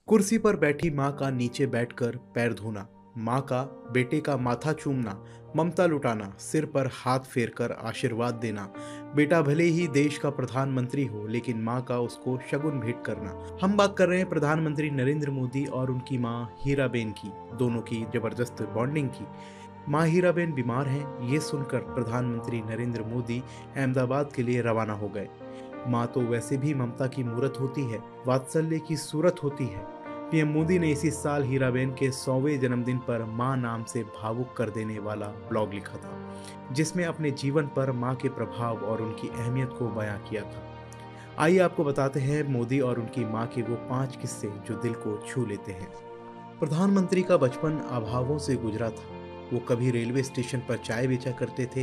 कुर्सी पर बैठी माँ का नीचे बैठकर पैर धोना, माँ का बेटे का माथा चूमना, ममता लुटाना, सिर पर हाथ फेरकर आशीर्वाद देना। बेटा भले ही देश का प्रधानमंत्री हो, लेकिन माँ का उसको शगुन भेंट करना। हम बात कर रहे हैं प्रधानमंत्री नरेंद्र मोदी और उनकी माँ हीराबेन की, दोनों की जबरदस्त बॉन्डिंग की। माँ हीराबेन बीमार हैं, ये सुनकर प्रधानमंत्री नरेंद्र मोदी अहमदाबाद के लिए रवाना हो गए। माँ तो वैसे भी ममता की मूरत होती है, वात्सल्य की सूरत होती है। पीएम मोदी ने इसी साल हीराबेन के 100वें जन्मदिन पर मां नाम से भावुक कर देने वाला ब्लॉग लिखा था, जिसमें अपने जीवन पर मां के प्रभाव और उनकी अहमियत को बयां किया था। आइए आपको बताते हैं मोदी और उनकी मां के वो 5 किस्से जो दिल को छू लेते हैं। प्रधानमंत्री का बचपन अभावों से गुजरा था। वो कभी रेलवे स्टेशन पर चाय बेचा करते थे।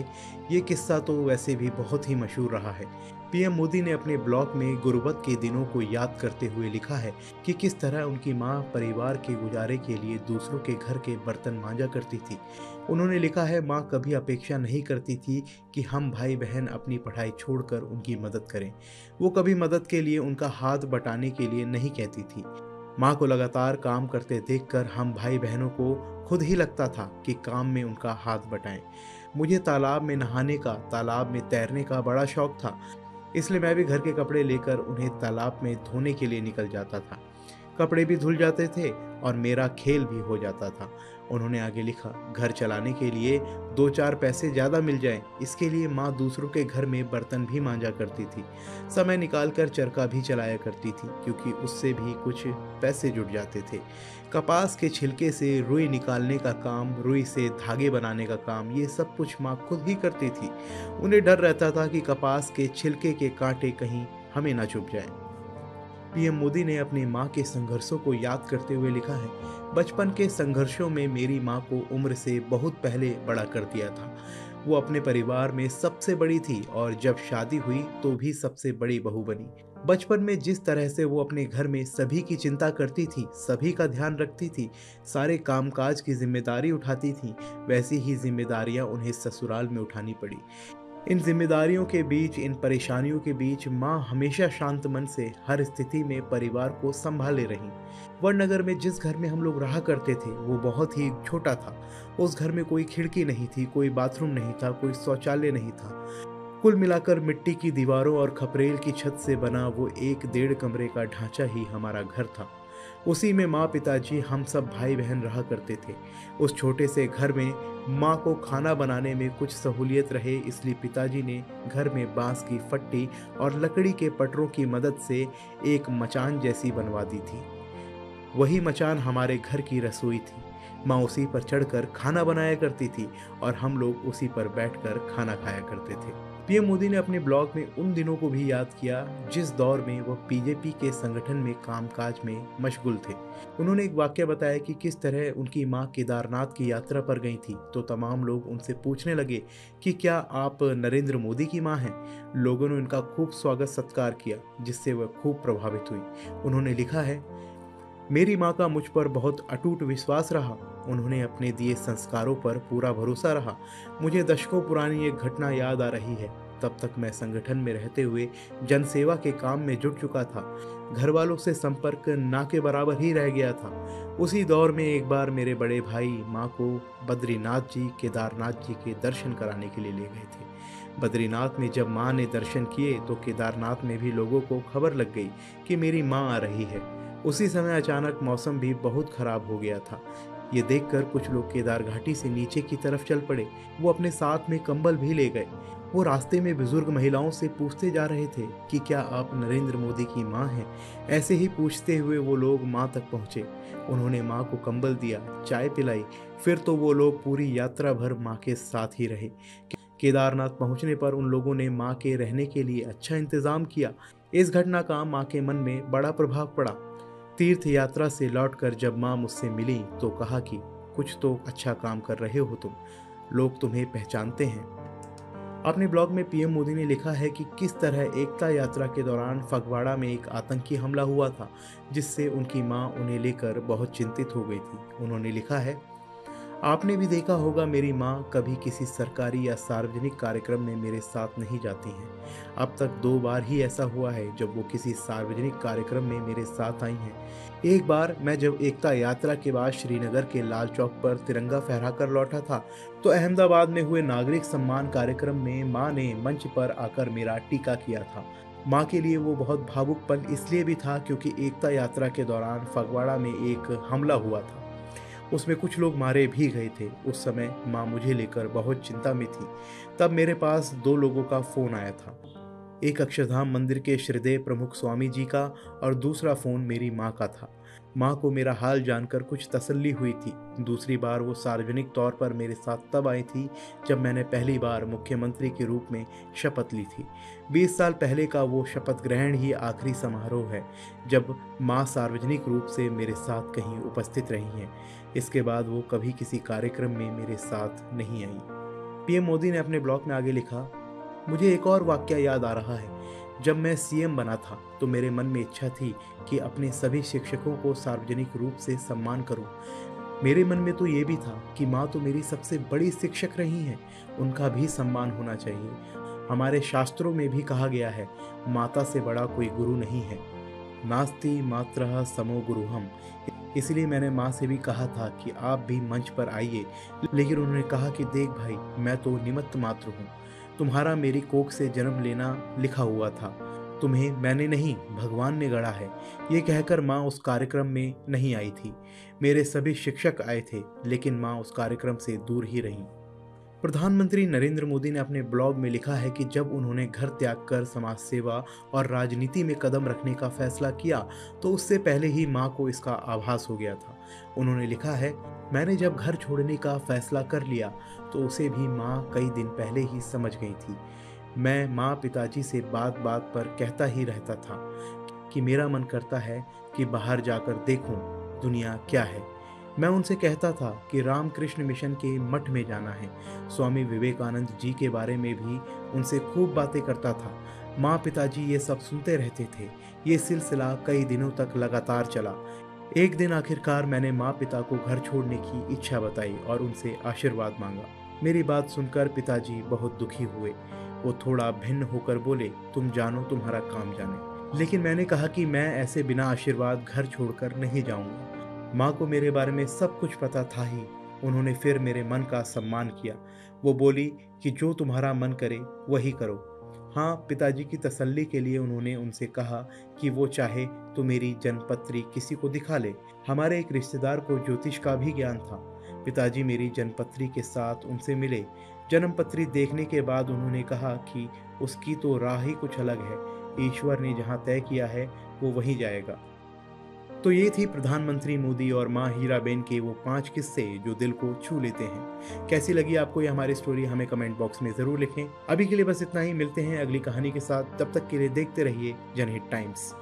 ये किस्सा तो वैसे भी बहुत ही मशहूर रहा है। पीएम मोदी ने अपने ब्लॉग में गुर्बत के दिनों को याद करते हुए लिखा है कि किस तरह उनकी मां परिवार के गुजारे के लिए दूसरों के घर के बर्तन मांजा करती थी। उन्होंने लिखा है, मां कभी अपेक्षा नहीं करती थी कि हम भाई बहन अपनी पढ़ाई छोड़कर उनकी मदद करें। वो कभी मदद के लिए उनका हाथ बटाने के लिए नहीं कहती थी। माँ को लगातार काम करते देखकर हम भाई बहनों को खुद ही लगता था कि काम में उनका हाथ बटाएं। मुझे तालाब में नहाने का, तालाब में तैरने का बड़ा शौक था, इसलिए मैं भी घर के कपड़े लेकर उन्हें तालाब में धोने के लिए निकल जाता था। कपड़े भी धुल जाते थे और मेरा खेल भी हो जाता था। उन्होंने आगे लिखा, घर चलाने के लिए 2-4 पैसे ज़्यादा मिल जाएं, इसके लिए माँ दूसरों के घर में बर्तन भी मांजा करती थी। समय निकालकर चरखा भी चलाया करती थी, क्योंकि उससे भी कुछ पैसे जुट जाते थे। कपास के छिलके से रुई निकालने का काम, रुई से धागे बनाने का काम, ये सब कुछ माँ खुद ही करती थी। उन्हें डर रहता था कि कपास के छिलके के कांटे कहीं हमें ना चुभ जाएं। पीएम मोदी ने अपनी मां के संघर्षों को याद करते हुए लिखा है, बचपन के संघर्षों में मेरी मां को उम्र से बहुत पहले बड़ा कर दिया था। वो अपने परिवार में सबसे बड़ी थी और जब शादी हुई तो भी सबसे बड़ी बहू बनी। बचपन में जिस तरह से वो अपने घर में सभी की चिंता करती थी, सभी का ध्यान रखती थी, सारे कामकाज की जिम्मेदारी उठाती थी, वैसी ही जिम्मेदारियां उन्हें ससुराल में उठानी पड़ी। इन जिम्मेदारियों के बीच, इन परेशानियों के बीच माँ हमेशा शांत मन से हर स्थिति में परिवार को संभाले रहीं। वड़नगर में जिस घर में हम लोग रहा करते थे वो बहुत ही छोटा था। उस घर में कोई खिड़की नहीं थी, कोई बाथरूम नहीं था, कोई शौचालय नहीं था। कुल मिलाकर मिट्टी की दीवारों और खपरेल की छत से बना वो 1-1.5 कमरे का ढांचा ही हमारा घर था। उसी में माँ, पिताजी, हम सब भाई बहन रहा करते थे। उस छोटे से घर में माँ को खाना बनाने में कुछ सहूलियत रहे, इसलिए पिताजी ने घर में बांस की फट्टी और लकड़ी के पटरों की मदद से एक मचान जैसी बनवा दी थी। वही मचान हमारे घर की रसोई थी। माँ उसी पर चढ़कर खाना बनाया करती थी और हम लोग उसी पर बैठकर खाना खाया करते थे। पीएम मोदी ने अपने ब्लॉग में उन दिनों को भी याद किया जिस दौर में वह बीजेपी के संगठन में कामकाज में मशगूल थे। उन्होंने एक वाक्य बताया कि किस तरह उनकी माँ केदारनाथ की यात्रा पर गई थी तो तमाम लोग उनसे पूछने लगे कि क्या आप नरेंद्र मोदी की माँ हैं। लोगों ने उनका खूब स्वागत सत्कार किया, जिससे वह खूब प्रभावित हुई। उन्होंने लिखा है, मेरी माँ का मुझ पर बहुत अटूट विश्वास रहा। उन्होंने अपने दिए संस्कारों पर पूरा भरोसा रहा। मुझे दशकों पुरानी एक घटना याद आ रही है। तब तक मैं संगठन में रहते हुए जनसेवा के काम में जुट चुका था। घर वालों से संपर्क ना के बराबर ही रह गया था। उसी दौर में एक बार मेरे बड़े भाई माँ को बद्रीनाथ जी, केदारनाथ जी के दर्शन कराने के लिए ले गए थे। बद्रीनाथ में जब माँ ने दर्शन किए तो केदारनाथ में भी लोगों को खबर लग गई कि मेरी माँ आ रही है। उसी समय अचानक मौसम भी बहुत खराब हो गया था। ये देखकर कुछ लोग केदार घाटी से नीचे की तरफ चल पड़े। वो अपने साथ में कंबल भी ले गए। वो रास्ते में बुजुर्ग महिलाओं से पूछते जा रहे थे कि क्या आप नरेंद्र मोदी की माँ हैं। ऐसे ही पूछते हुए वो लोग माँ तक पहुँचे। उन्होंने माँ को कंबल दिया, चाय पिलाई। फिर तो वो लोग पूरी यात्रा भर माँ के साथ ही रहे। केदारनाथ पहुँचने पर उन लोगों ने माँ के रहने के लिए अच्छा इंतजाम किया। इस घटना का माँ के मन में बड़ा प्रभाव पड़ा। तीर्थ यात्रा से लौटकर जब माँ मुझसे मिली तो कहा कि कुछ तो अच्छा काम कर रहे हो तुम, लोग तुम्हें पहचानते हैं। अपने ब्लॉग में पीएम मोदी ने लिखा है कि किस तरह एकता यात्रा के दौरान फगवाड़ा में एक आतंकी हमला हुआ था, जिससे उनकी माँ उन्हें लेकर बहुत चिंतित हो गई थी। उन्होंने लिखा है, आपने भी देखा होगा मेरी माँ कभी किसी सरकारी या सार्वजनिक कार्यक्रम में मेरे साथ नहीं जाती हैं। अब तक 2 बार ही ऐसा हुआ है जब वो किसी सार्वजनिक कार्यक्रम में मेरे साथ आई हैं। एक बार मैं जब एकता यात्रा के बाद श्रीनगर के लाल चौक पर तिरंगा फहरा कर लौटा था, तो अहमदाबाद में हुए नागरिक सम्मान कार्यक्रम में माँ ने मंच पर आकर मेरा टीका किया था। माँ के लिए वो बहुत भावुक पल इसलिए भी था क्योंकि एकता यात्रा के दौरान फगवाड़ा में एक हमला हुआ था। उसमें कुछ लोग मारे भी गए थे। उस समय माँ मुझे लेकर बहुत चिंता में थी। तब मेरे पास 2 लोगों का फ़ोन आया था। एक अक्षरधाम मंदिर के श्रद्धेय प्रमुख स्वामी जी का और दूसरा फ़ोन मेरी माँ का था। माँ को मेरा हाल जानकर कुछ तसल्ली हुई थी। दूसरी बार वो सार्वजनिक तौर पर मेरे साथ तब आई थी जब मैंने पहली बार मुख्यमंत्री के रूप में शपथ ली थी। 20 साल पहले का वो शपथ ग्रहण ही आखिरी समारोह है जब माँ सार्वजनिक रूप से मेरे साथ कहीं उपस्थित रही हैं। इसके बाद वो कभी किसी कार्यक्रम में मेरे साथ नहीं आई। पीएम मोदी ने अपने ब्लॉग में आगे लिखा, मुझे एक और वाकया याद आ रहा है। जब मैं सीएम बना था तो मेरे मन में इच्छा थी कि अपने सभी शिक्षकों को सार्वजनिक रूप से सम्मान करूं। मेरे मन में तो ये भी था कि माँ तो मेरी सबसे बड़ी शिक्षक रही हैं, उनका भी सम्मान होना चाहिए। हमारे शास्त्रों में भी कहा गया है, माता से बड़ा कोई गुरु नहीं है। नास्ति मात्रः समो गुरुहम। इसलिए मैंने माँ से भी कहा था कि आप भी मंच पर आइए, लेकिन उन्होंने कहा कि देख भाई, मैं तो निमित्त मात्र हूँ। तुम्हारा मेरी कोख से जन्म लेना लिखा हुआ था, तुम्हें मैंने नहीं भगवान ने गढ़ा है। ये कहकर माँ उस कार्यक्रम में नहीं आई थी। मेरे सभी शिक्षक आए थे, लेकिन माँ उस कार्यक्रम से दूर ही रहीं। प्रधानमंत्री नरेंद्र मोदी ने अपने ब्लॉग में लिखा है कि जब उन्होंने घर त्याग कर समाज सेवा और राजनीति में कदम रखने का फैसला किया तो उससे पहले ही माँ को इसका आभास हो गया था। उन्होंने लिखा है, मैंने जब घर छोड़ने का फैसला कर लिया तो उसे भी माँ कई दिन पहले ही समझ गई थी। मैं माँ पिताजी से बात बात पर कहता ही रहता था कि मेरा मन करता है कि बाहर जाकर देखूं दुनिया क्या है। मैं उनसे कहता था कि रामकृष्ण मिशन के मठ में जाना है। स्वामी विवेकानंद जी के बारे में भी उनसे खूब बातें करता था। माँ पिताजी ये सब सुनते रहते थे। ये सिलसिला कई दिनों तक लगातार चला। एक दिन आखिरकार मैंने माँ पिता को घर छोड़ने की इच्छा बताई और उनसे आशीर्वाद मांगा। मेरी बात सुनकर पिताजी बहुत दुखी हुए। वो थोड़ा भिन्न होकर बोले, तुम जानो, तुम्हारा काम जाने। लेकिन मैंने कहा कि मैं ऐसे बिना आशीर्वाद घर छोड़कर नहीं जाऊंगा। माँ को मेरे बारे में सब कुछ पता था ही। उन्होंने फिर मेरे मन का सम्मान किया। वो बोली कि जो तुम्हारा मन करे वही करो। हाँ, पिताजी की तसल्ली के लिए उन्होंने उनसे कहा कि वो चाहे तो मेरी जन्मपत्री किसी को दिखा ले। हमारे एक रिश्तेदार को ज्योतिष का भी ज्ञान था। पिताजी मेरी जन्मपत्री के साथ उनसे मिले। जन्मपत्री देखने के बाद उन्होंने कहा कि उसकी तो राह ही कुछ अलग है। ईश्वर ने जहाँ तय किया है वो वहीं जाएगा। तो ये थी प्रधानमंत्री मोदी और माँ हीराबेन के वो 5 किस्से जो दिल को छू लेते हैं। कैसी लगी आपको ये हमारी स्टोरी, हमें कमेंट बॉक्स में ज़रूर लिखें। अभी के लिए बस इतना ही, मिलते हैं अगली कहानी के साथ। तब तक के लिए देखते रहिए जनहित टाइम्स।